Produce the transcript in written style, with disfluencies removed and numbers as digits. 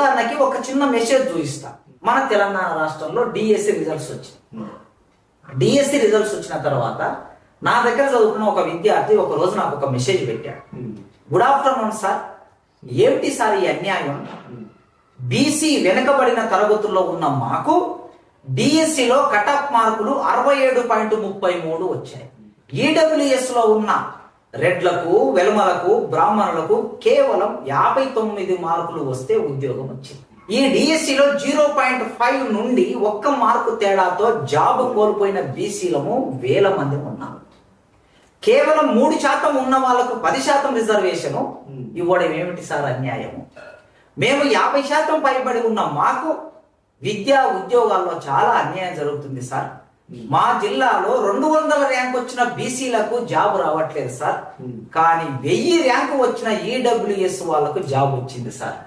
ఉదాహరణకి ఒక చిన్న మెసేజ్ చూపిస్తా. మన తెలంగాణ రాష్ట్రంలో డిఎస్సి రిజల్ట్స్ వచ్చినాయి. డిఎస్సి రిజల్ట్స్ వచ్చిన తర్వాత నా దగ్గర చదువుకున్న ఒక విద్యార్థి ఒక రోజు నాకు ఒక మెసేజ్ పెట్టాడు. గుడ్ ఆఫ్టర్నూన్ సార్, ఏమిటి సార్ ఈ అన్యాయం? బీసీ వెనుకబడిన తరగతుల్లో ఉన్న మాకు డిఎస్సిలో కటాఫ్ మార్కులు 67.33 వచ్చాయి. ఈడబ్ల్యూఎస్ లో ఉన్న రెడ్లకు, వెలమలకు, బ్రాహ్మణులకు కేవలం 59 మార్కులు వస్తే ఉద్యోగం వచ్చింది. ఈ డిఎస్సిలో 0.5 నుండి 1 మార్కు తేడాతో జాబ్ కోల్పోయిన బీసీలము వేల మంది ఉన్నారు. కేవలం 3% ఉన్న వాళ్ళకు 10% రిజర్వేషన్ ఇవ్వడం ఏమిటి సార్ అన్యాయము? మేము 50% పైబడి ఉన్న మాకు విద్యా ఉద్యోగాల్లో చాలా అన్యాయం జరుగుతుంది సార్. మా జిల్లాలో 200 ర్యాంక్ వచ్చిన బీసీలకు జాబ్ రావట్లేదు సార్, కానీ 1000 ర్యాంకు వచ్చిన ఈడబ్ల్యూఎస్ వాళ్ళకు జాబ్ వచ్చింది సార్.